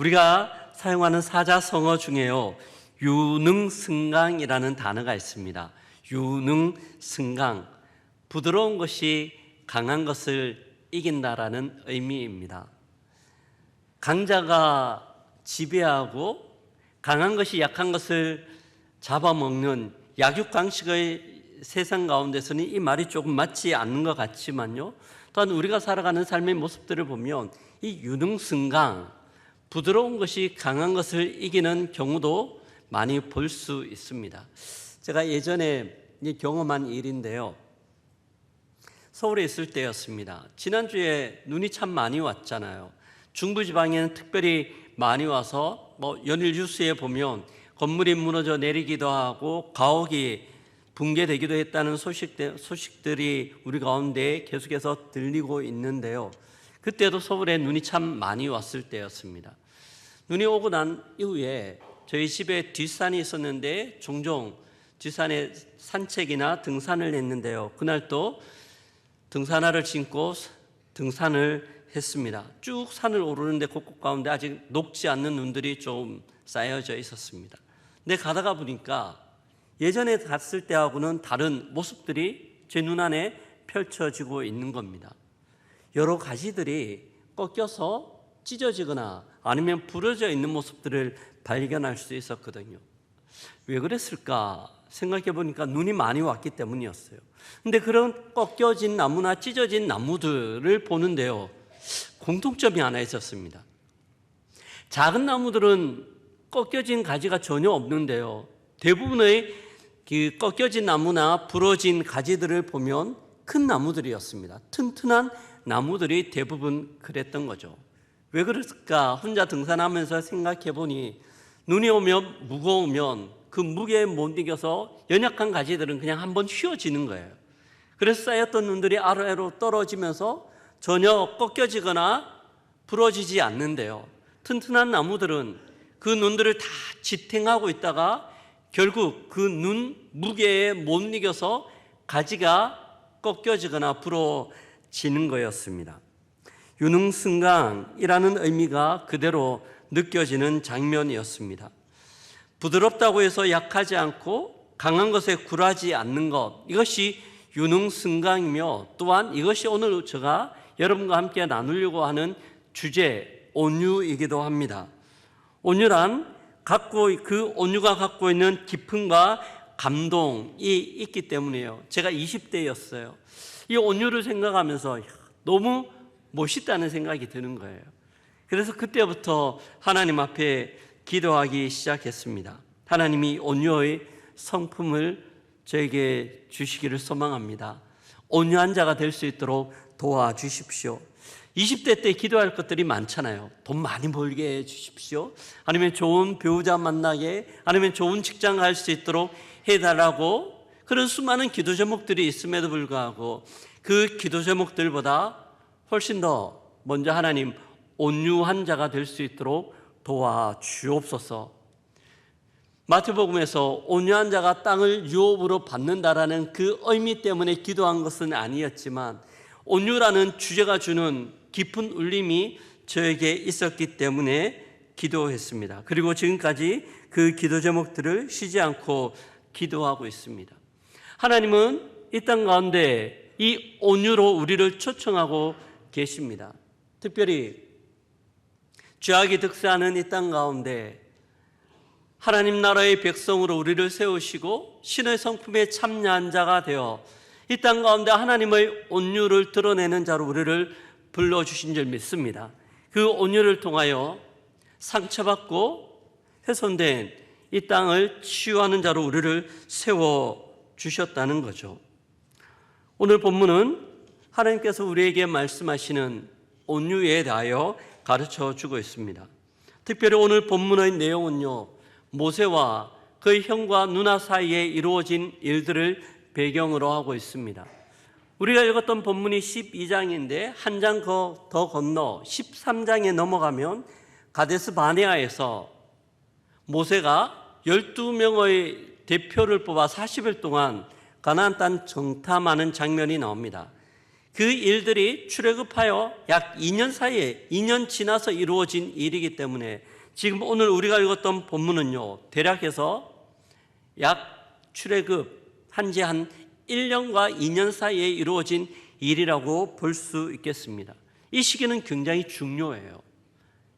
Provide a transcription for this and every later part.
우리가 사용하는 사자성어 중에요, 유능승강이라는 단어가 있습니다. 유능승강, 부드러운 것이 강한 것을 이긴다라는 의미입니다. 강자가 지배하고 강한 것이 약한 것을 잡아먹는 약육강식의 세상 가운데서는 이 말이 조금 맞지 않는 것 같지만요, 또한 우리가 살아가는 삶의 모습들을 보면 이 유능승강, 부드러운 것이 강한 것을 이기는 경우도 많이 볼 수 있습니다. 제가 예전에 경험한 일인데요, 서울에 있을 때였습니다. 지난주에 눈이 참 많이 왔잖아요. 중부지방에는 특별히 많이 와서 연일 뉴스에 보면 건물이 무너져 내리기도 하고 가옥이 붕괴되기도 했다는 소식들이 우리 가운데 계속해서 들리고 있는데요, 그때도 서울에 눈이 참 많이 왔을 때였습니다. 눈이 오고 난 이후에 저희 집에 뒷산이 있었는데 종종 뒷산에 산책이나 등산을 했는데요, 그날 또 등산화를 신고 등산을 했습니다. 쭉 산을 오르는데 곳곳 가운데 아직 녹지 않는 눈들이 좀 쌓여져 있었습니다. 근데 가다가 보니까 예전에 갔을 때하고는 다른 모습들이 제 눈안에 펼쳐지고 있는 겁니다. 여러 가지들이 꺾여서 찢어지거나 아니면 부러져 있는 모습들을 발견할 수 있었거든요. 왜 그랬을까 생각해 보니까 눈이 많이 왔기 때문이었어요. 근데 그런 꺾여진 나무나 찢어진 나무들을 보는데요, 공통점이 하나 있었습니다. 작은 나무들은 꺾여진 가지가 전혀 없는데요, 대부분의 그 꺾여진 나무나 부러진 가지들을 보면 큰 나무들이었습니다. 튼튼한 나무들이 대부분 그랬던 거죠. 왜 그럴까 혼자 등산하면서 생각해 보니, 눈이 오면 무거우면 그 무게에 못 이겨서 연약한 가지들은 그냥 한번 휘어지는 거예요. 그래서 쌓였던 눈들이 아래로 떨어지면서 전혀 꺾여지거나 부러지지 않는데요, 튼튼한 나무들은 그 눈들을 다 지탱하고 있다가 결국 그 눈 무게에 못 이겨서 가지가 꺾여지거나 부러지는 거였습니다. 유능승강이라는 의미가 그대로 느껴지는 장면이었습니다. 부드럽다고 해서 약하지 않고 강한 것에 굴하지 않는 것, 이것이 유능승강이며, 또한 이것이 오늘 제가 여러분과 함께 나누려고 하는 주제, 온유이기도 합니다. 온유란 그 온유가 갖고 있는 기쁨과 감동이 있기 때문이에요. 제가 20대였어요. 이 온유를 생각하면서 너무 멋있다는 생각이 드는 거예요. 그래서 그때부터 하나님 앞에 기도하기 시작했습니다. 하나님이 온유의 성품을 저에게 주시기를 소망합니다. 온유한 자가 될 수 있도록 도와주십시오. 20대 때 기도할 것들이 많잖아요. 돈 많이 벌게 해주십시오, 아니면 좋은 배우자 만나게, 아니면 좋은 직장 갈 수 있도록 해달라고, 그런 수많은 기도 제목들이 있음에도 불구하고 그 기도 제목들보다 훨씬 더 먼저 하나님, 온유한 자가 될 수 있도록 도와주옵소서. 마태복음에서 온유한 자가 땅을 유업으로 받는다라는 그 의미 때문에 기도한 것은 아니었지만, 온유라는 주제가 주는 깊은 울림이 저에게 있었기 때문에 기도했습니다. 그리고 지금까지 그 기도 제목들을 쉬지 않고 기도하고 있습니다. 하나님은 이 땅 가운데 이 온유로 우리를 초청하고 계십니다. 특별히 죄악이 득세하는 이 땅 가운데 하나님 나라의 백성으로 우리를 세우시고 신의 성품에 참여한 자가 되어 이 땅 가운데 하나님의 온유를 드러내는 자로 우리를 불러주신 줄 믿습니다. 그 온유를 통하여 상처받고 훼손된 이 땅을 치유하는 자로 우리를 세워주셨다는 거죠. 오늘 본문은 하나님께서 우리에게 말씀하시는 온유에 대하여 가르쳐주고 있습니다. 특별히 오늘 본문의 내용은요, 모세와 그의 형과 누나 사이에 이루어진 일들을 배경으로 하고 있습니다. 우리가 읽었던 본문이 12장인데 한 장 더 건너 13장에 넘어가면 가데스 바네아에서 모세가 12명의 대표를 뽑아 40일 동안 가나안 땅 정탐하는 장면이 나옵니다. 그 일들이 출애굽하여 약 2년 사이에 2년 지나서 이루어진 일이기 때문에 지금 오늘 우리가 읽었던 본문은요, 대략해서 약 출애굽한 지 한 1년과 2년 사이에 이루어진 일이라고 볼 수 있겠습니다. 이 시기는 굉장히 중요해요.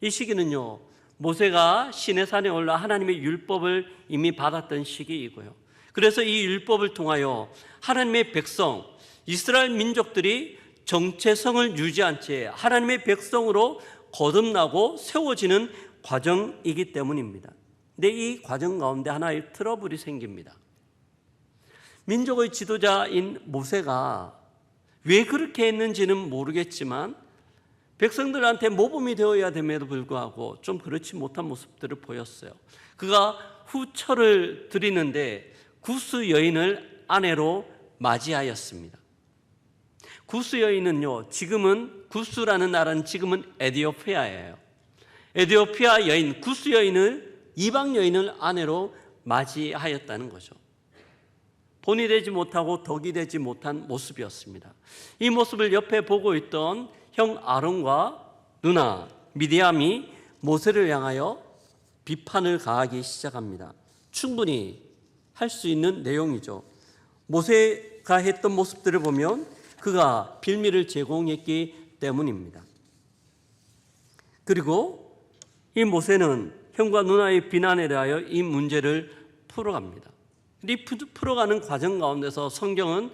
이 시기는요, 모세가 시내산에 올라 하나님의 율법을 이미 받았던 시기이고요. 그래서 이 율법을 통하여 하나님의 백성, 이스라엘 민족들이 정체성을 유지한 채 하나님의 백성으로 거듭나고 세워지는 과정이기 때문입니다. 근데 이 과정 가운데 하나의 트러블이 생깁니다. 민족의 지도자인 모세가 왜 그렇게 했는지는 모르겠지만 백성들한테 모범이 되어야 됨에도 불구하고 좀 그렇지 못한 모습들을 보였어요. 그가 후처를 드리는데 구스 여인을 아내로 맞이하였습니다. 구스 여인은요, 지금은 구스라는 나라는 지금은 에티오피아예요. 에티오피아 여인, 구스 여인을 이방 여인을 아내로 맞이하였다는 거죠. 본이 되지 못하고 덕이 되지 못한 모습이었습니다. 이 모습을 옆에 보고 있던 형 아론과 누나 미디암이 모세를 향하여 비판을 가하기 시작합니다. 충분히 할 수 있는 내용이죠. 모세가 했던 모습들을 보면 그가 빌미를 제공했기 때문입니다. 그리고 이 모세는 형과 누나의 비난에 대하여 이 문제를 풀어갑니다. 이 풀어가는 과정 가운데서 성경은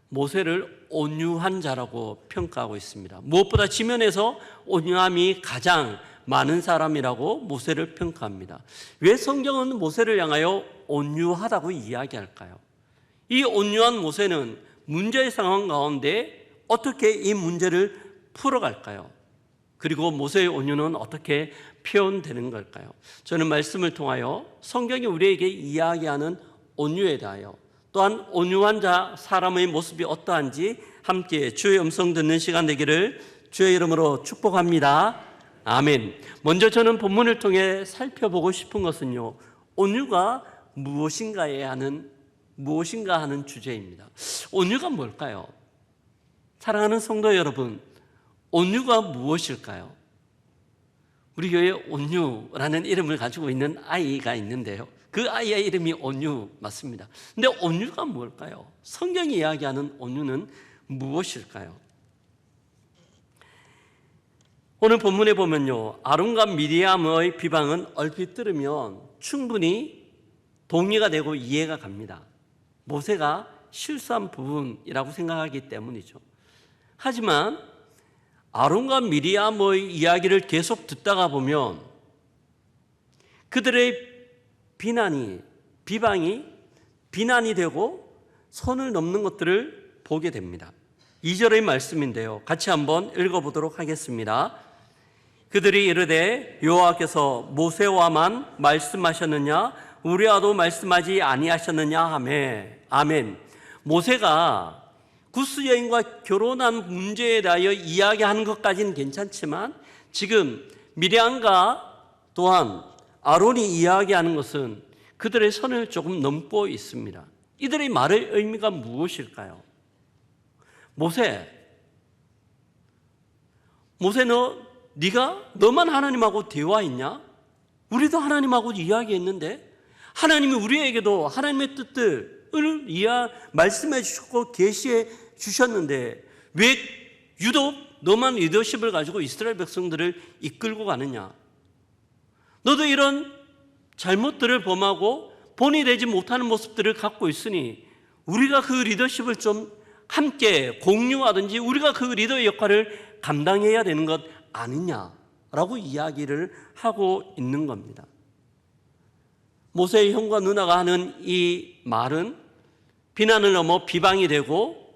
모세를 온유한 자라고 평가하고 있습니다. 무엇보다 지면에서 온유함이 가장 많은 사람이라고 모세를 평가합니다. 왜 성경은 모세를 향하여 온유하다고 이야기할까요? 이 온유한 모세는 문제의 상황 가운데 어떻게 이 문제를 풀어갈까요? 그리고 모세의 온유는 어떻게 표현되는 걸까요? 저는 말씀을 통하여 성경이 우리에게 이야기하는 온유에 대하여 또한 온유한 자 사람의 모습이 어떠한지 함께 주의 음성 듣는 시간 되기를 주의 이름으로 축복합니다. 아멘. 먼저 저는 본문을 통해 살펴보고 싶은 것은요, 온유가 무엇인가 하는 주제입니다. 온유가 뭘까요? 사랑하는 성도 여러분, 온유가 무엇일까요? 우리 교회에 온유라는 이름을 가지고 있는 아이가 있는데요, 그 아이의 이름이 온유 맞습니다. 근데 온유가 뭘까요? 성경이 이야기하는 온유는 무엇일까요? 오늘 본문에 보면요, 아론과 미리암의 비방은 얼핏 들으면 충분히 동의가 되고 이해가 갑니다. 모세가 실수한 부분이라고 생각하기 때문이죠. 하지만 아론과 미리암의 이야기를 계속 듣다가 보면 그들의 비방이 비난이 되고 선을 넘는 것들을 보게 됩니다. 2절의 말씀인데요, 같이 한번 읽어보도록 하겠습니다. 그들이 이르되 여호와께서 모세와만 말씀하셨느냐 우리와도 말씀하지 아니하셨느냐 하며. 아멘. 모세가 구스 여인과 결혼한 문제에 대하여 이야기하는 것까지는 괜찮지만 지금 미리암과 또한 아론이 이야기하는 것은 그들의 선을 조금 넘고 있습니다. 이들의 말의 의미가 무엇일까요? 모세 너만 하나님하고 대화했냐? 우리도 하나님하고 이야기했는데 하나님이 우리에게도 하나님의 뜻들을 말씀해 주셨고 계시해 주셨는데 왜 유독 너만 리더십을 가지고 이스라엘 백성들을 이끌고 가느냐? 너도 이런 잘못들을 범하고 본이 되지 못하는 모습들을 갖고 있으니 우리가 그 리더십을 좀 함께 공유하든지 우리가 그 리더의 역할을 감당해야 되는 것 아니냐라고 이야기를 하고 있는 겁니다. 모세의 형과 누나가 하는 이 말은 비난을 넘어 비방이 되고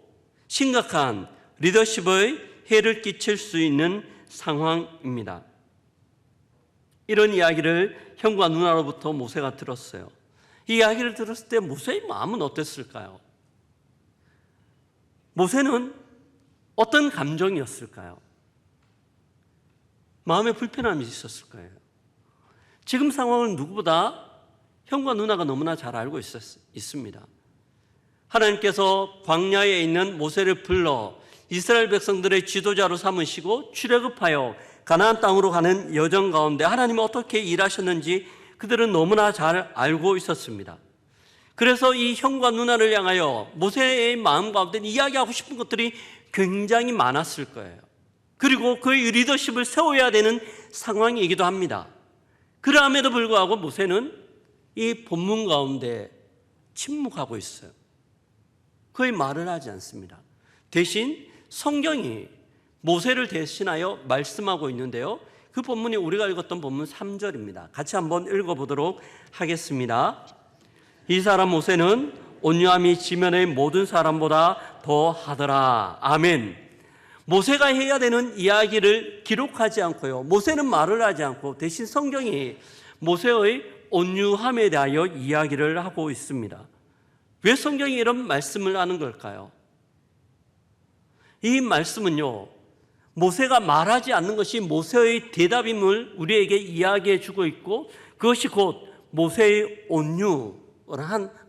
심각한 리더십의 해를 끼칠 수 있는 상황입니다. 이런 이야기를 형과 누나로부터 모세가 들었어요. 이 이야기를 들었을 때 모세의 마음은 어땠을까요? 모세는 어떤 감정이었을까요? 마음에 불편함이 있었을 거예요. 지금 상황을 누구보다 형과 누나가 너무나 잘 알고 있습니다. 하나님께서 광야에 있는 모세를 불러 이스라엘 백성들의 지도자로 삼으시고 출애굽하여 가나안 땅으로 가는 여정 가운데 하나님은 어떻게 일하셨는지 그들은 너무나 잘 알고 있었습니다. 그래서 이 형과 누나를 향하여 모세의 마음 가운데 이야기하고 싶은 것들이 굉장히 많았을 거예요. 그리고 그의 리더십을 세워야 되는 상황이기도 합니다. 그럼에도 불구하고 모세는 이 본문 가운데 침묵하고 있어요. 거의 말을 하지 않습니다. 대신 성경이 모세를 대신하여 말씀하고 있는데요, 그 본문이 우리가 읽었던 본문 3절입니다. 같이 한번 읽어보도록 하겠습니다. 이 사람 모세는 온유함이 지면의 모든 사람보다 더 하더라. 아멘. 모세가 해야 되는 이야기를 기록하지 않고요, 모세는 말을 하지 않고 대신 성경이 모세의 온유함에 대하여 이야기를 하고 있습니다. 왜 성경이 이런 말씀을 하는 걸까요? 이 말씀은요, 모세가 말하지 않는 것이 모세의 대답임을 우리에게 이야기해 주고 있고, 그것이 곧 모세의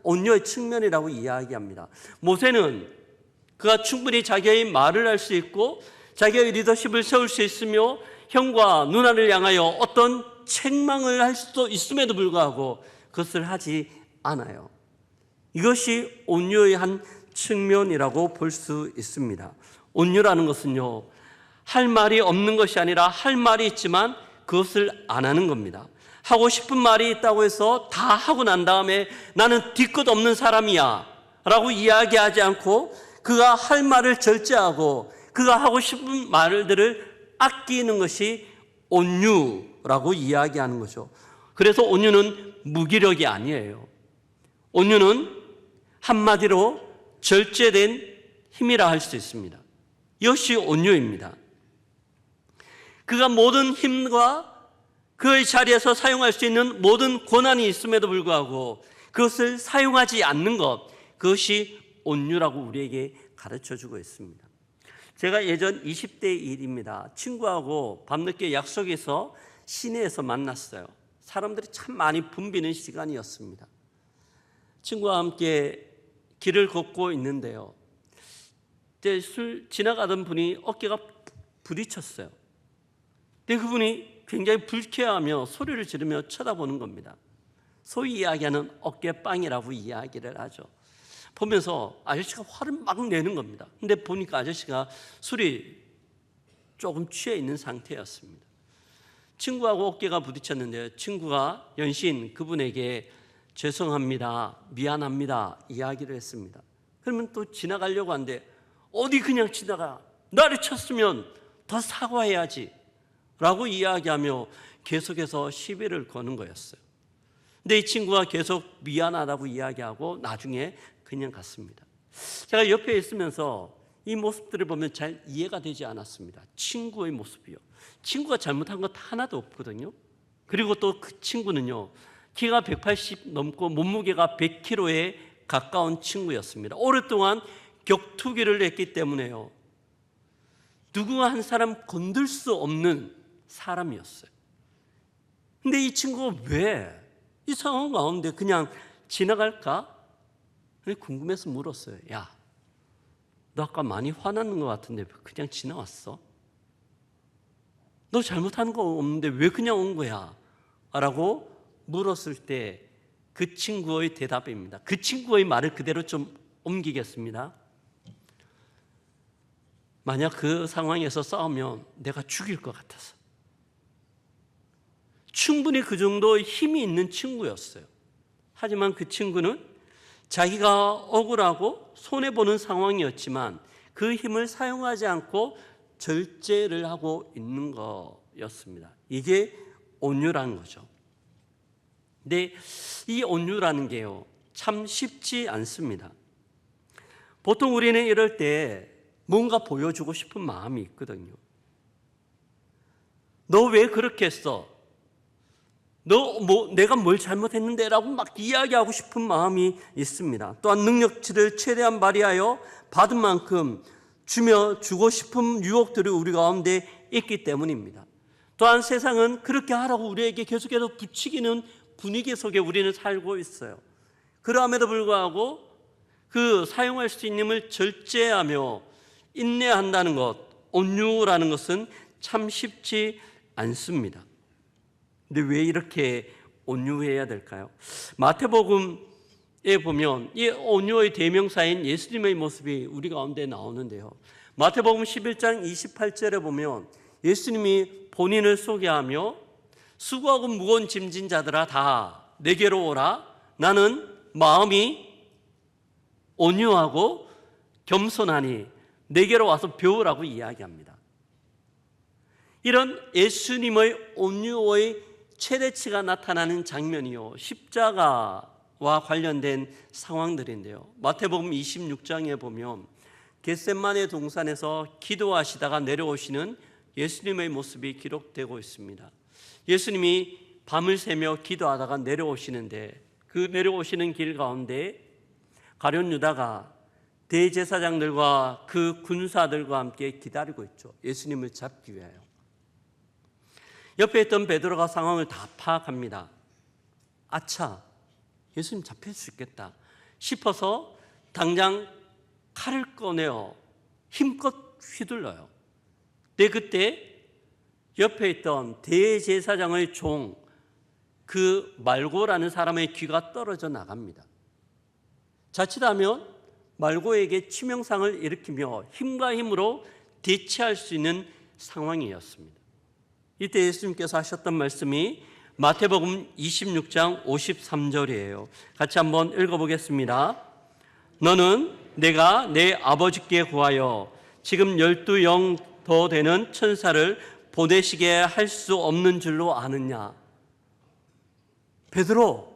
온유의 측면이라고 이야기합니다. 모세는 그가 충분히 자기의 말을 할 수 있고 자기의 리더십을 세울 수 있으며 형과 누나를 향하여 어떤 책망을 할 수도 있음에도 불구하고 그것을 하지 않아요. 이것이 온유의 한 측면이라고 볼 수 있습니다. 온유라는 것은요, 할 말이 없는 것이 아니라 할 말이 있지만 그것을 안 하는 겁니다. 하고 싶은 말이 있다고 해서 다 하고 난 다음에 나는 뒤끝 없는 사람이야 라고 이야기하지 않고 그가 할 말을 절제하고 그가 하고 싶은 말들을 아끼는 것이 온유라고 이야기하는 거죠. 그래서 온유는 무기력이 아니에요. 온유는 한마디로 절제된 힘이라 할 수 있습니다. 이것이 온유입니다. 그가 모든 힘과 그의 자리에서 사용할 수 있는 모든 권한이 있음에도 불구하고 그것을 사용하지 않는 것, 그것이 온유라고 우리에게 가르쳐주고 있습니다. 제가 예전 20대 일입니다. 친구하고 밤늦게 약속해서 시내에서 만났어요. 사람들이 참 많이 붐비는 시간이었습니다. 친구와 함께 길을 걷고 있는데요, 술 지나가던 분이 어깨가 부딪혔어요. 근데 그분이 굉장히 불쾌하며 소리를 지르며 쳐다보는 겁니다. 소위 이야기하는 어깨빵이라고 이야기를 하죠. 보면서 아저씨가 화를 막 내는 겁니다. 근데 보니까 아저씨가 술이 조금 취해 있는 상태였습니다. 친구하고 어깨가 부딪혔는데 친구가 연신 그분에게 죄송합니다, 미안합니다 이야기를 했습니다. 그러면 또 지나가려고 하는데 어디 그냥 지나가, 나를 쳤으면 더 사과해야지 라고 이야기하며 계속해서 시비를 거는 거였어요. 근데 이 친구가 계속 미안하다고 이야기하고 나중에 그냥 갔습니다. 제가 옆에 있으면서 이 모습들을 보면 잘 이해가 되지 않았습니다. 친구의 모습이요, 친구가 잘못한 것 하나도 없거든요. 그리고 또 그 친구는요, 키가 180 넘고 몸무게가 100kg에 가까운 친구였습니다. 오랫동안 격투기를 했기 때문에요, 누구 한 사람 건들 수 없는 사람이었어요. 근데 이 친구가 왜 이 상황 가운데 그냥 지나갈까? 궁금해서 물었어요. 야, 너 아까 많이 화났는 것 같은데 그냥 지나왔어? 너 잘못한 거 없는데 왜 그냥 온 거야? 라고 물었을 때 그 친구의 대답입니다. 그 친구의 말을 그대로 좀 옮기겠습니다. 만약 그 상황에서 싸우면 내가 죽일 것 같아서. 충분히 그 정도의 힘이 있는 친구였어요. 하지만 그 친구는 자기가 억울하고 손해보는 상황이었지만 그 힘을 사용하지 않고 절제를 하고 있는 거였습니다. 이게 온유라는 거죠. 근데 이 온유라는 게요, 참 쉽지 않습니다. 보통 우리는 이럴 때 뭔가 보여주고 싶은 마음이 있거든요. 너 왜 그렇게 했어? 내가 뭘 잘못했는데? 라고 막 이야기하고 싶은 마음이 있습니다. 또한 능력치를 최대한 발휘하여 받은 만큼 주고 싶은 유혹들이 우리 가운데 있기 때문입니다. 또한 세상은 그렇게 하라고 우리에게 계속해서 부추기는 분위기 속에 우리는 살고 있어요. 그럼에도 불구하고 그 사용할 수 있는 힘을 절제하며 인내한다는 것, 온유라는 것은 참 쉽지 않습니다. 근데 왜 이렇게 온유해야 될까요? 마태복음에 보면 이 온유의 대명사인 예수님의 모습이 우리 가운데 나오는데요. 마태복음 11장 28절에 보면 예수님이 본인을 소개하며 수고하고 무거운 짐진 자들아 다 내게로 오라. 나는 마음이 온유하고 겸손하니 내게로 와서 배우라고 이야기합니다. 이런 예수님의 온유의 최대치가 나타나는 장면이요, 십자가와 관련된 상황들인데요. 마태복음 26장에 보면 겟세마네 동산에서 기도하시다가 내려오시는 예수님의 모습이 기록되고 있습니다. 예수님이 밤을 새며 기도하다가 내려오시는데 그 내려오시는 길 가운데 가룟 유다가 대제사장들과 그 군사들과 함께 기다리고 있죠. 예수님을 잡기 위하여. 옆에 있던 베드로가 상황을 다 파악합니다. 아차, 예수님 잡힐 수 있겠다 싶어서 당장 칼을 꺼내어 힘껏 휘둘러요. 근데 그때 옆에 있던 대제사장의 종, 그 말고라는 사람의 귀가 떨어져 나갑니다. 자칫하면 말고에게 치명상을 일으키며 힘과 힘으로 대치할 수 있는 상황이었습니다. 이때 예수님께서 하셨던 말씀이 마태복음 26장 53절이에요. 같이 한번 읽어보겠습니다. 너는 내가 내 아버지께 구하여 지금 12영 더 되는 천사를 보내시게 할 수 없는 줄로 아느냐. 베드로,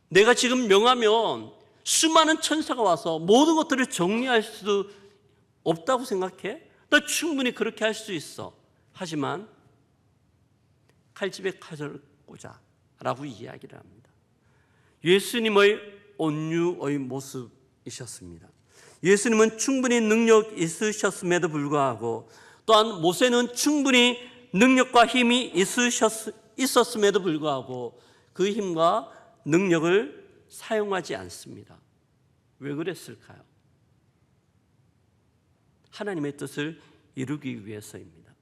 내가 지금 명하면 수많은 천사가 와서 모든 것들을 정리할 수 없다고 생각해? 나 충분히 그렇게 할 수 있어. 하지만 칼집에 칼을 꽂아 라고 이야기를 합니다. 예수님의 온유의 모습이셨습니다. 예수님은 충분히 능력 있으셨음에도 불구하고 또한 모세는 충분히 능력과 힘이 있었음에도 불구하고 그 힘과 능력을 사용하지 않습니다. 왜 그랬을까요? 하나님의 뜻을 이루기 위해서입니다.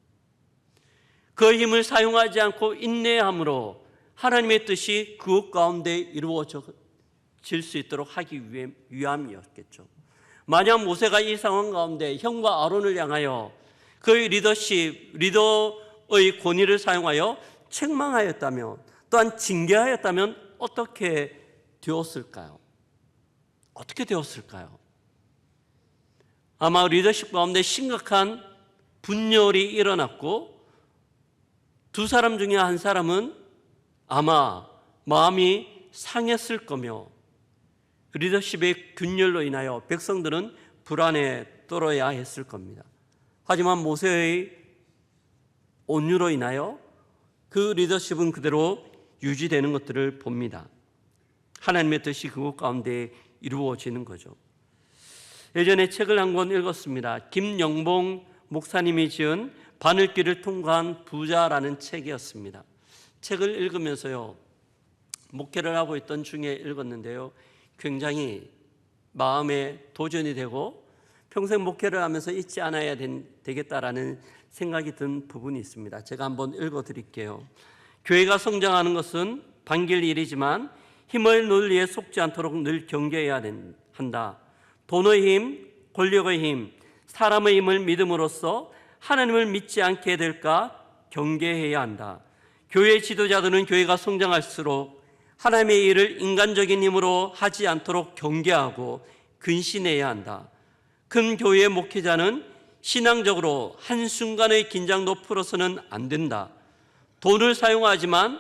그 힘을 사용하지 않고 인내함으로 하나님의 뜻이 그곳 가운데 이루어질 수 있도록 하기 위함이었겠죠. 만약 모세가 이 상황 가운데 형과 아론을 향하여 그의 리더의 권위를 사용하여 책망하였다면, 또한 징계하였다면 어떻게 되었을까요? 아마 리더십 가운데 심각한 분열이 일어났고 두 사람 중에 한 사람은 아마 마음이 상했을 거며 리더십의 균열로 인하여 백성들은 불안에 떨어야 했을 겁니다. 하지만 모세의 온유로 인하여 그 리더십은 그대로 유지되는 것들을 봅니다. 하나님의 뜻이 그곳 가운데 이루어지는 거죠. 예전에 책을 한 권 읽었습니다. 김영봉 목사님이 지은 바늘길을 통과한 부자라는 책이었습니다. 책을 읽으면서요, 목회를 하고 있던 중에 읽었는데요, 굉장히 마음에 도전이 되고 평생 목회를 하면서 잊지 않아야 되겠다라는 생각이 든 부분이 있습니다. 제가 한번 읽어드릴게요. 교회가 성장하는 것은 반길 일이지만 힘의 논리에 속지 않도록 늘 경계해야 한다. 돈의 힘, 권력의 힘, 사람의 힘을 믿음으로써 하나님을 믿지 않게 될까 경계해야 한다. 교회 지도자들은 교회가 성장할수록 하나님의 일을 인간적인 힘으로 하지 않도록 경계하고 근신해야 한다. 큰 교회의 목회자는 신앙적으로 한순간의 긴장도 풀어서는 안 된다. 돈을 사용하지만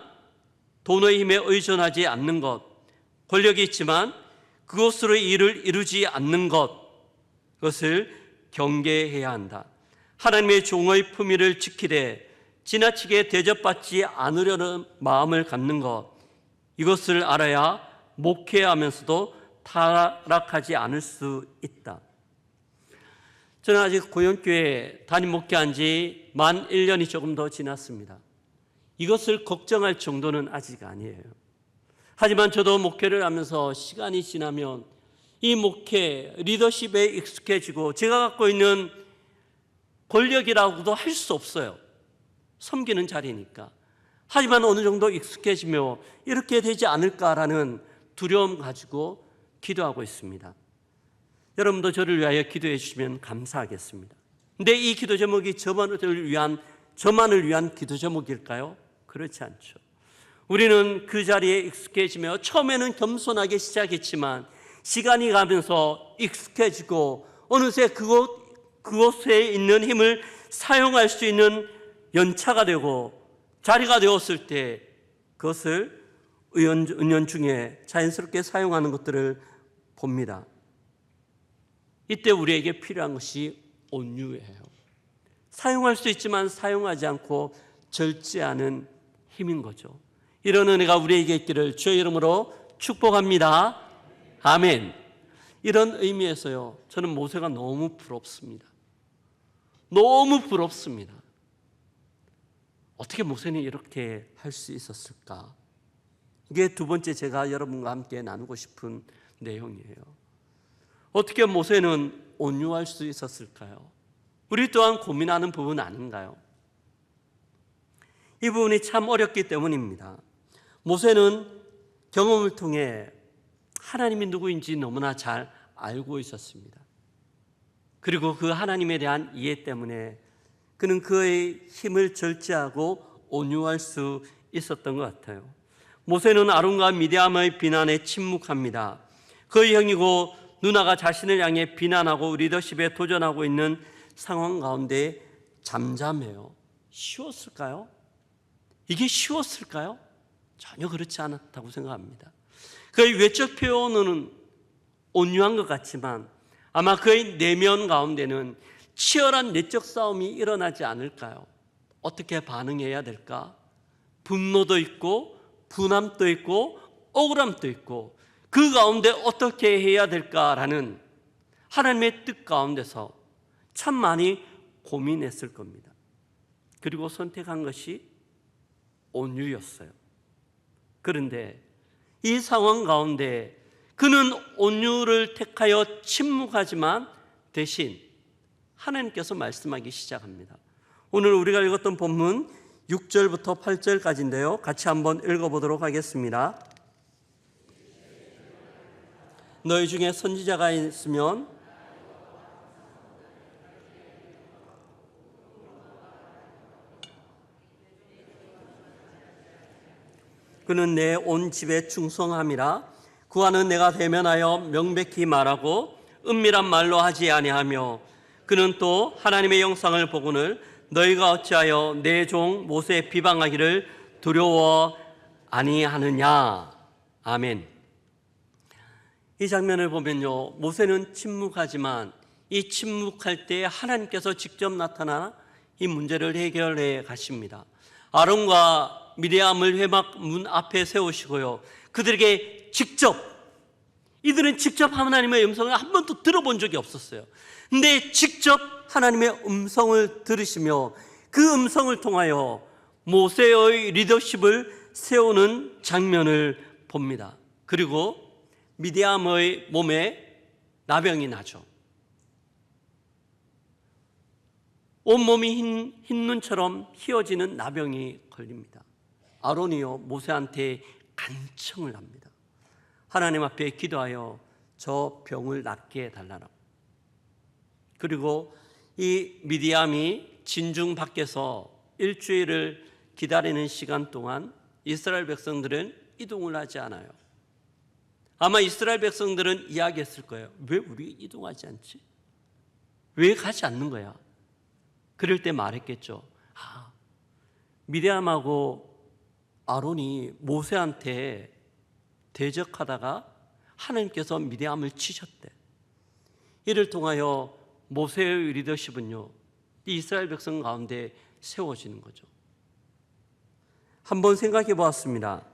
돈의 힘에 의존하지 않는 것, 권력이 있지만 그것으로 일을 이루지 않는 것, 그것을 경계해야 한다. 하나님의 종의 품위를 지키되 지나치게 대접받지 않으려는 마음을 갖는 것, 이것을 알아야 목회하면서도 타락하지 않을 수 있다. 저는 아직 고영교회 담임 목회한 지 만 1년이 조금 더 지났습니다. 이것을 걱정할 정도는 아직 아니에요. 하지만 저도 목회를 하면서 시간이 지나면 이 목회, 리더십에 익숙해지고 제가 갖고 있는 권력이라고도 할 수 없어요. 섬기는 자리니까. 하지만 어느 정도 익숙해지며 이렇게 되지 않을까라는 두려움 가지고 기도하고 있습니다. 여러분도 저를 위하여 기도해 주시면 감사하겠습니다. 근데 이 기도 제목이 저만을 위한 기도 제목일까요? 그렇지 않죠. 우리는 그 자리에 익숙해지며 처음에는 겸손하게 시작했지만 시간이 가면서 익숙해지고 어느새 그곳에 있는 힘을 사용할 수 있는 연차가 되고 자리가 되었을 때 그것을 은연중에 자연스럽게 사용하는 것들을 봅니다. 이때 우리에게 필요한 것이 온유예요. 사용할 수 있지만 사용하지 않고 절제하는 힘인 거죠. 이런 은혜가 우리에게 있기를 주의 이름으로 축복합니다. 아멘. 이런 의미에서요, 저는 모세가 너무 부럽습니다. 너무 부럽습니다. 어떻게 모세는 이렇게 할 수 있었을까? 이게 두 번째 제가 여러분과 함께 나누고 싶은 내용이에요. 어떻게 모세는 온유할 수 있었을까요? 우리 또한 고민하는 부분 아닌가요? 이 부분이 참 어렵기 때문입니다. 모세는 경험을 통해 하나님이 누구인지 너무나 잘 알고 있었습니다. 그리고 그 하나님에 대한 이해 때문에 그는 그의 힘을 절제하고 온유할 수 있었던 것 같아요. 모세는 아론과 미디암의 비난에 침묵합니다. 그의 형이고 누나가 자신을 향해 비난하고 리더십에 도전하고 있는 상황 가운데 잠잠해요. 쉬웠을까요? 이게 쉬웠을까요? 전혀 그렇지 않았다고 생각합니다. 그의 외적 표현은 온유한 것 같지만 아마 그의 내면 가운데는 치열한 내적 싸움이 일어나지 않을까요? 어떻게 반응해야 될까? 분노도 있고 분함도 있고 억울함도 있고 그 가운데 어떻게 해야 될까라는 하나님의 뜻 가운데서 참 많이 고민했을 겁니다. 그리고 선택한 것이 온유였어요. 그런데 이 상황 가운데 그는 온유를 택하여 침묵하지만 대신 하나님께서 말씀하기 시작합니다. 오늘 우리가 읽었던 본문 6절부터 8절까지인데요. 같이 한번 읽어보도록 하겠습니다. 너희 중에 선지자가 있으면 그는 내 온 집에 충성함이라. 그와는 내가 대면하여 명백히 말하고 은밀한 말로 하지 아니하며 그는 또 하나님의 영상을 보고는 너희가 어찌하여 내 종 모세 비방하기를 두려워 아니하느냐. 아멘. 이 장면을 보면요, 모세는 침묵하지만 이 침묵할 때 하나님께서 직접 나타나 이 문제를 해결해 가십니다. 아론과 미리암을 회막 문 앞에 세우시고요, 그들에게 이들은 직접 하나님의 음성을 한 번도 들어본 적이 없었어요. 근데 직접 하나님의 음성을 들으시며 그 음성을 통하여 모세의 리더십을 세우는 장면을 봅니다. 그리고 미디암의 몸에 나병이 나죠. 온몸이 흰 눈처럼 휘어지는 나병이 걸립니다. 아론이요, 모세한테 간청을 합니다. 하나님 앞에 기도하여 저 병을 낫게 해달라고. 그리고 이 미디암이 진중 밖에서 일주일을 기다리는 시간 동안 이스라엘 백성들은 이동을 하지 않아요. 아마 이스라엘 백성들은 이야기했을 거예요. 왜 우리 이동하지 않지? 왜 가지 않는 거야? 그럴 때 말했겠죠. 미디암하고 아론이 모세한테 대적하다가 하나님께서 미디암을 치셨대. 이를 통하여 모세의 리더십은요, 이 이스라엘 백성 가운데 세워지는 거죠. 한번 생각해 보았습니다.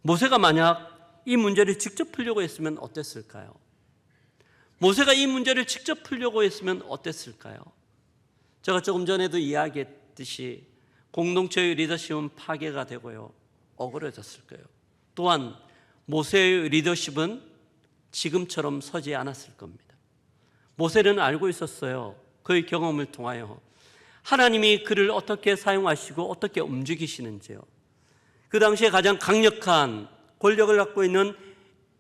모세가 만약 이 문제를 직접 풀려고 했으면 어땠을까요? 모세가 이 문제를 직접 풀려고 했으면 어땠을까요? 제가 조금 전에도 이야기했듯이 공동체의 리더십은 파괴가 되고요, 억울해졌을 거예요. 또한 모세의 리더십은 지금처럼 서지 않았을 겁니다. 모세는 알고 있었어요. 그의 경험을 통하여 하나님이 그를 어떻게 사용하시고 어떻게 움직이시는지요. 그 당시에 가장 강력한 권력을 갖고 있는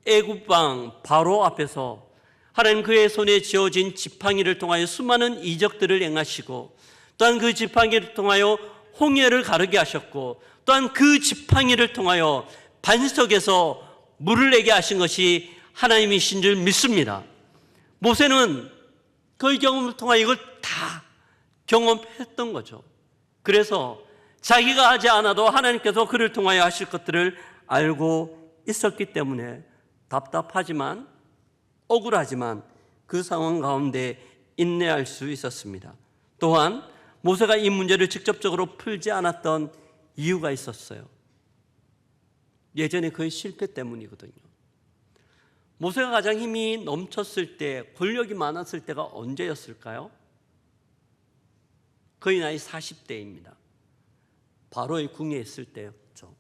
애굽 왕 바로 앞에서 하나님 그의 손에 쥐어진 지팡이를 통하여 수많은 이적들을 행하시고, 또한 그 지팡이를 통하여 홍해를 가르게 하셨고, 또한 그 지팡이를 통하여 반석에서 물을 내게 하신 것이 하나님이신 줄 믿습니다. 모세는 그의 경험을 통하여 이걸 다 경험했던 거죠. 그래서 자기가 하지 않아도 하나님께서 그를 통하여 하실 것들을 알고 있었기 때문에 답답하지만 억울하지만 그 상황 가운데 인내할 수 있었습니다. 또한 모세가 이 문제를 직접적으로 풀지 않았던 이유가 있었어요. 예전에 그의 실패 때문이거든요. 모세가 가장 힘이 넘쳤을 때, 권력이 많았을 때가 언제였을까요? 그의 나이 40대입니다. 바로의 궁에 있을 때였죠.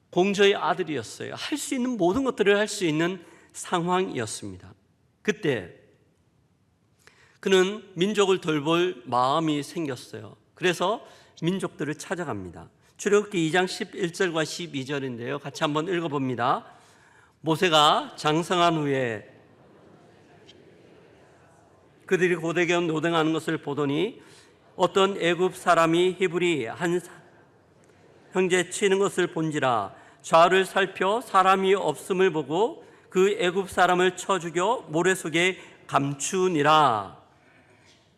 공주의 아들이었어요. 할 수 있는 모든 것들을 할 수 있는 상황이었습니다. 그때 그는 민족을 돌볼 마음이 생겼어요. 그래서 민족들을 찾아갑니다. 출애굽기 2장 11절과 12절인데요. 같이 한번 읽어봅니다. 모세가 장성한 후에 그들이 고대견 노동하는 것을 보더니 어떤 애굽 사람이 히브리 한 형제 치는 것을 본지라 좌를 살펴 사람이 없음을 보고 그 애굽 사람을 쳐 죽여 모래 속에 감추니라.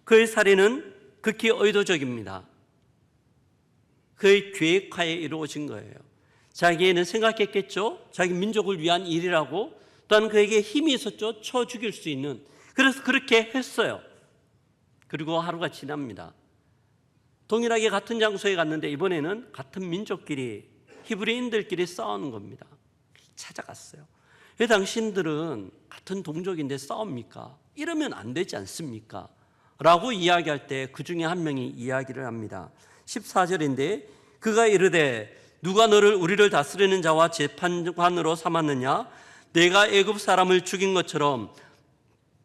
그의 살인은 극히 의도적입니다. 그의 계획하에 이루어진 거예요. 자기는 생각했겠죠. 자기 민족을 위한 일이라고. 또한 그에게 힘이 있었죠. 쳐 죽일 수 있는. 그래서 그렇게 했어요. 그리고 하루가 지납니다. 동일하게 같은 장소에 갔는데 이번에는 같은 민족끼리, 히브리인들끼리 싸우는 겁니다. 찾아갔어요. 왜 당신들은 같은 동족인데 싸웁니까? 이러면 안 되지 않습니까? 라고 이야기할 때 그 중에 한 명이 이야기를 합니다. 14절인데 그가 이르되 누가 너를 우리를 다스리는 자와 재판관으로 삼았느냐? 내가 애굽 사람을 죽인 것처럼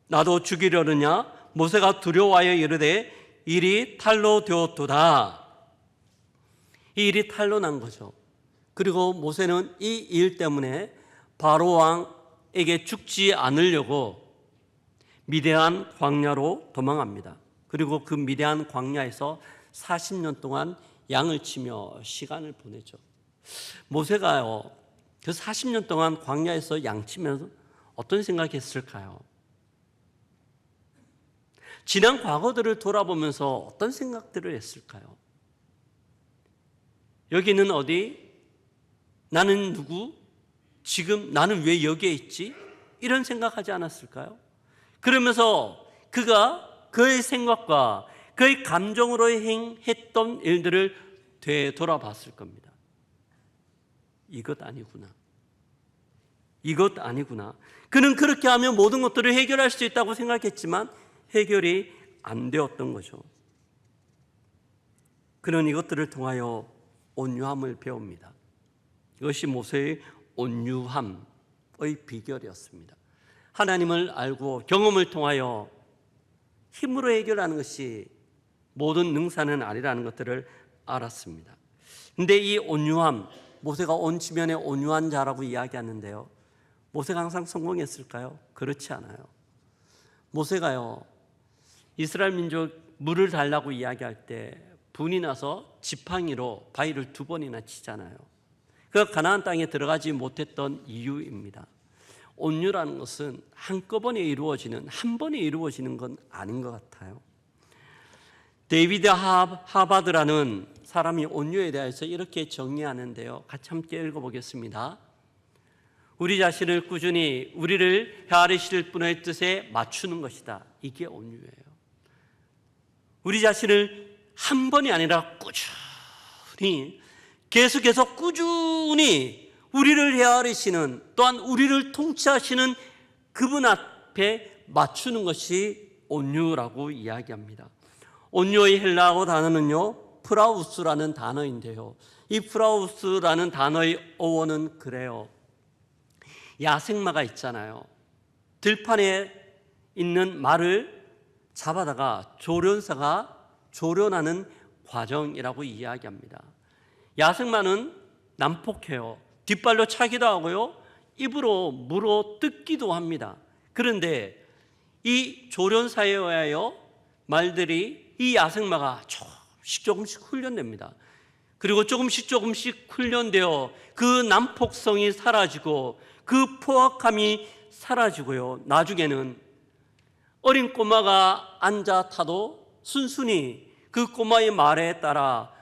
나도 죽이려느냐? 모세가 두려워하여 이르되 일이 탈로 되었도다. 이 일이 탈로 난 거죠. 그리고 모세는 이 일 때문에 바로 왕에게 죽지 않으려고 미디안 광야로 도망합니다. 그리고 그 미디안 광야에서 40년 동안 양을 치며 시간을 보내죠. 모세가요, 그 40년 동안 광야에서 양 치면서 어떤 생각했을까요? 지난 과거들을 돌아보면서 어떤 생각들을 했을까요? 여기는 어디? 나는 누구? 지금 나는 왜 여기에 있지? 이런 생각하지 않았을까요? 그러면서 그가 그의 생각과 그의 감정으로 행했던 일들을 되돌아봤을 겁니다. 이것 아니구나. 이것 아니구나. 그는 그렇게 하면 모든 것들을 해결할 수 있다고 생각했지만 해결이 안 되었던 거죠. 그는 이것들을 통하여 온유함을 배웁니다. 이것이 모세의 온유함의 비결이었습니다. 하나님을 알고 경험을 통하여 힘으로 해결하는 것이 모든 능사는 아니라는 것들을 알았습니다. 그런데 이 온유함, 모세가 온 지면에 온유한 자라고 이야기하는데요, 모세가 항상 성공했을까요? 그렇지 않아요. 모세가요, 이스라엘 민족 물을 달라고 이야기할 때 분이 나서 지팡이로 바위를 2번이나 치잖아요. 그가 가나안 땅에 들어가지 못했던 이유입니다. 온유라는 것은 한꺼번에 이루어지는, 한 번에 이루어지는 건 아닌 것 같아요. 데이비드 하바드라는 사람이 온유에 대해서 이렇게 정의하는데요. 같이 함께 읽어보겠습니다. 우리 자신을 꾸준히 우리를 헤아리실 분의 뜻에 맞추는 것이다. 이게 온유예요. 우리 자신을 한 번이 아니라 꾸준히, 계속해서 꾸준히 우리를 헤아리시는, 또한 우리를 통치하시는 그분 앞에 맞추는 것이 온유라고 이야기합니다. 온유의 헬라어 단어는요, 프라우스라는 단어인데요, 이 프라우스라는 단어의 어원은 그래요. 야생마가 있잖아요. 들판에 있는 말을 잡아다가 조련사가 조련하는 과정이라고 이야기합니다. 야생마는 난폭해요. 뒷발로 차기도 하고요, 입으로 물어 뜯기도 합니다. 그런데 이 조련사에 의하여 말들이 이 야생마가 조금씩 훈련됩니다. 그리고 조금씩 훈련되어 그 난폭성이 사라지고 그 포악함이 사라지고요, 나중에는 어린 꼬마가 앉아 타도 순순히 그 꼬마의 말에 따라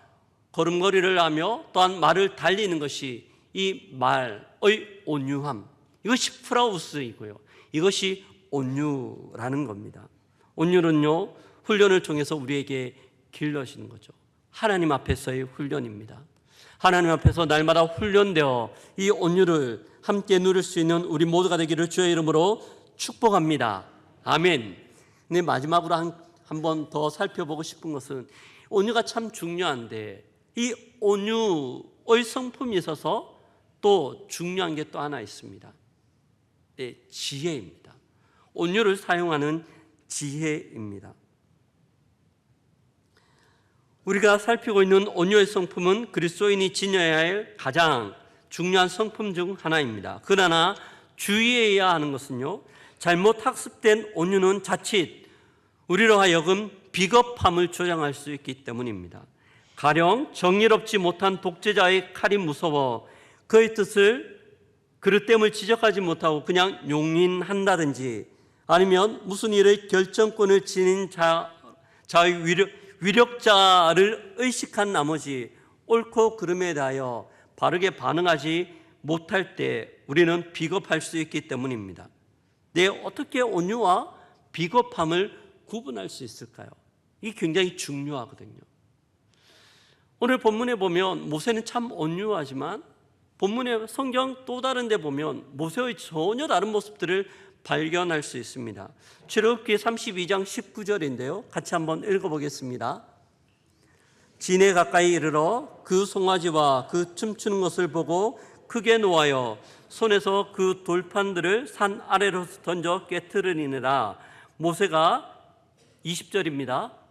걸음걸이를 하며 또한 말을 달리는 것이 이 말의 온유함, 이것이 프라우스이고요, 이것이 온유라는 겁니다. 온유는요, 훈련을 통해서 우리에게 길러지는 거죠. 하나님 앞에서의 훈련입니다. 하나님 앞에서 날마다 훈련되어 이 온유를 함께 누릴 수 있는 우리 모두가 되기를 주의 이름으로 축복합니다. 아멘. 근데 마지막으로 한 번 더 살펴보고 싶은 것은 온유가 참 중요한데 이 온유의 성품이 있어서 또 중요한 게 또 하나 있습니다. 네, 지혜입니다. 온유를 사용하는 지혜입니다. 우리가 살피고 있는 온유의 성품은 그리스도인이 지녀야 할 가장 중요한 성품 중 하나입니다. 그러나 주의해야 하는 것은요, 잘못 학습된 온유는 자칫 우리로 하여금 비겁함을 조장할 수 있기 때문입니다. 가령 정의롭지 못한 독재자의 칼이 무서워 그의 뜻을, 그릇됨을 지적하지 못하고 그냥 용인한다든지, 아니면 무슨 일의 결정권을 지닌 자의 위력자를 의식한 나머지 옳고 그름에 대하여 바르게 반응하지 못할 때 우리는 비겁할 수 있기 때문입니다. 네, 어떻게 온유와 비겁함을 구분할 수 있을까요? 이게 굉장히 중요하거든요. 오늘 본문에 보면 모세는 참 온유하지만 본문의 성경 또 다른 데 보면 모세의 전혀 다른 모습들을 발견할 수 있습니다. 출애굽기 32장 19절인데요. 같이 한번 읽어보겠습니다. 진에 가까이 이르러 그 송아지와 그 춤추는 것을 보고 크게 노하여 손에서 그 돌판들을 산 아래로 던져 깨트리니라. 모세가 20절입니다.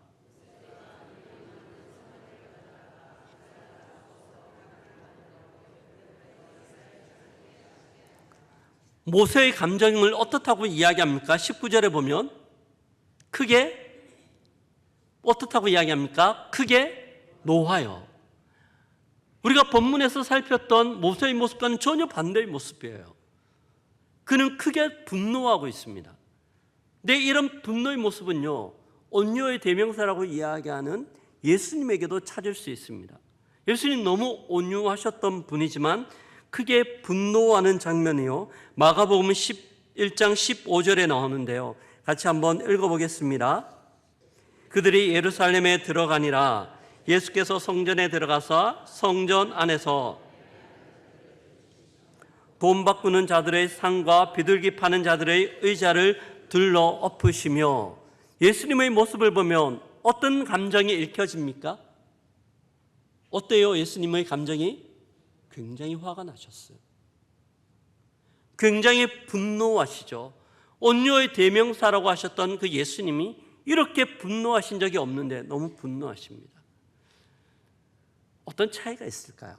모세의 감정을 어떻다고 이야기합니까? 19절에 보면 크게 어떻다고 이야기합니까? 크게 노하여. 우리가 본문에서 살폈던 모세의 모습과는 전혀 반대의 모습이에요. 그는 크게 분노하고 있습니다. 근데 이런 분노의 모습은요, 온유의 대명사라고 이야기하는 예수님에게도 찾을 수 있습니다. 예수님 너무 온유하셨던 분이지만 크게 분노하는 장면이요, 마가복음 11장 15절에 나오는데요. 같이 한번 읽어보겠습니다. 그들이 예루살렘에 들어가니라. 예수께서 성전에 들어가서 성전 안에서 돈 바꾸는 자들의 상과 비둘기 파는 자들의 의자를 들러 엎으시며, 예수님의 모습을 보면 어떤 감정이 읽혀집니까? 어때요? 예수님의 감정이 굉장히 화가 나셨어요. 굉장히 분노하시죠. 온유의 대명사라고 하셨던 그 예수님이 이렇게 분노하신 적이 없는데 너무 분노하십니다. 어떤 차이가 있을까요?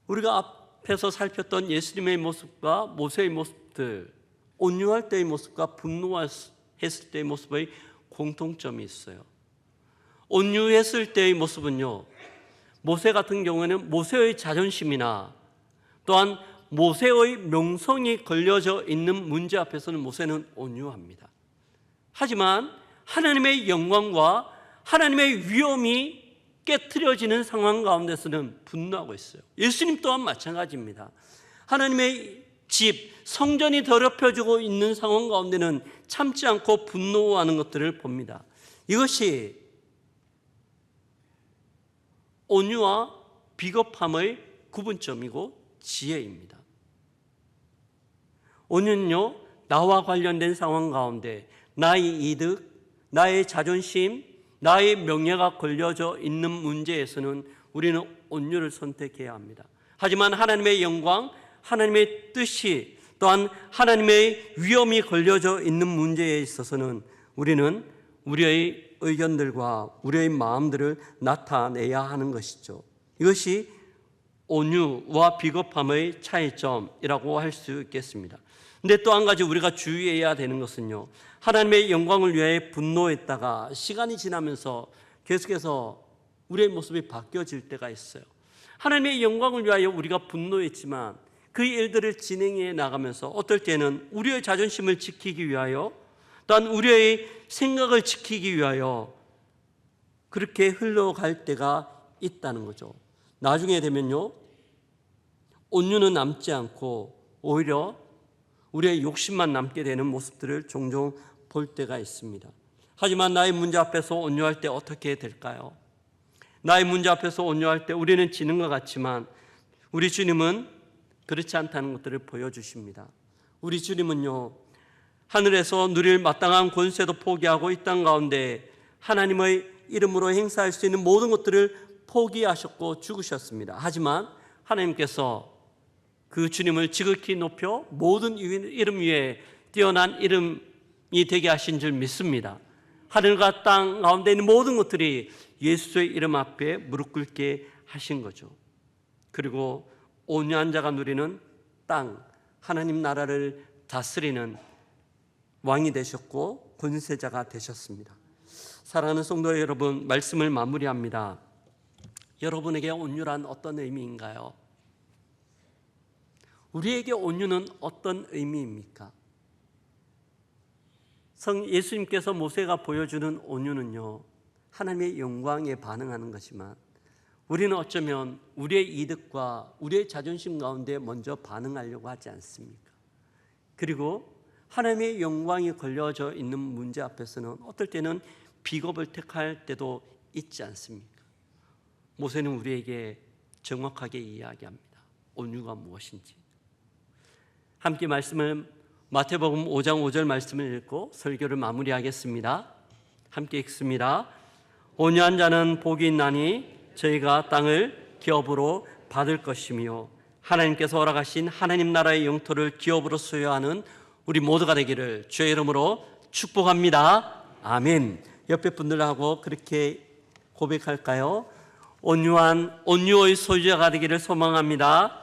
우리가 앞에서 살폈던 예수님의 모습과 모세의 모습들, 온유할 때의 모습과 분노했을 때의 모습의 공통점이 있어요. 온유했을 때의 모습은요, 모세 같은 경우에는 모세의 자존심이나 또한 모세의 명성이 걸려져 있는 문제 앞에서는 모세는 온유합니다. 하지만 하나님의 영광과 하나님의 위엄이 깨트려지는 상황 가운데서는 분노하고 있어요. 예수님 또한 마찬가지입니다. 하나님의 집, 성전이 더럽혀지고 있는 상황 가운데는 참지 않고 분노하는 것들을 봅니다. 이것이 온유와 비겁함의 구분점이고 지혜입니다. 온유는요, 나와 관련된 상황 가운데 나의 이득, 나의 자존심, 나의 명예가 걸려져 있는 문제에서는 우리는 온유를 선택해야 합니다. 하지만 하나님의 영광, 하나님의 뜻이 또한 하나님의 위엄이 걸려져 있는 문제에 있어서는 우리는 우리의 의견들과 우리의 마음들을 나타내야 하는 것이죠. 이것이 온유와 비겁함의 차이점이라고 할 수 있겠습니다. 근데 또 한 가지 우리가 주의해야 되는 것은요, 하나님의 영광을 위해 분노했다가 시간이 지나면서 계속해서 우리의 모습이 바뀌어질 때가 있어요. 하나님의 영광을 위하여 우리가 분노했지만 그 일들을 진행해 나가면서 어떨 때는 우리의 자존심을 지키기 위하여 또한 우리의 생각을 지키기 위하여 그렇게 흘러갈 때가 있다는 거죠. 나중에 되면요, 온유는 남지 않고 오히려 우리의 욕심만 남게 되는 모습들을 종종 볼 때가 있습니다. 하지만 나의 문제 앞에서 온유할 때 어떻게 될까요? 나의 문제 앞에서 온유할 때 우리는 지는 것 같지만 우리 주님은 그렇지 않다는 것들을 보여주십니다. 우리 주님은요, 하늘에서 누릴 마땅한 권세도 포기하고 이 땅 가운데 하나님의 이름으로 행사할 수 있는 모든 것들을 포기하셨고 죽으셨습니다. 하지만 하나님께서 그 주님을 지극히 높여 모든 이름 위에 뛰어난 이름이 되게 하신 줄 믿습니다. 하늘과 땅 가운데 있는 모든 것들이 예수의 이름 앞에 무릎 꿇게 하신 거죠. 그리고 온유한 자가 누리는 땅, 하나님 나라를 다스리는 왕이 되셨고 권세자가 되셨습니다. 사랑하는 성도 여러분, 말씀을 마무리합니다. 여러분에게 온유란 어떤 의미인가요? 우리에게 온유는 어떤 의미입니까? 예수님께서 모세가 보여주는 온유는요, 하나님의 영광에 반응하는 것이지만 우리는 어쩌면 우리의 이득과 우리의 자존심 가운데 먼저 반응하려고 하지 않습니까? 그리고 하나님의 영광이 걸려져 있는 문제 앞에서는 어떨 때는 비겁을 택할 때도 있지 않습니까? 모세는 우리에게 정확하게 이야기합니다. 온유가 무엇인지. 함께 말씀을 마태복음 5장 5절 말씀을 읽고 설교를 마무리하겠습니다. 함께 읽습니다. 온유한 자는 복이 있나니 저희가 땅을 기업으로 받을 것이며 하나님께서 허락하신 하나님 나라의 영토를 기업으로 소유하는 우리 모두가 되기를 주의 이름으로 축복합니다. 아멘. 옆에 분들하고 그렇게 고백할까요? 온유의 소유자가 되기를 소망합니다.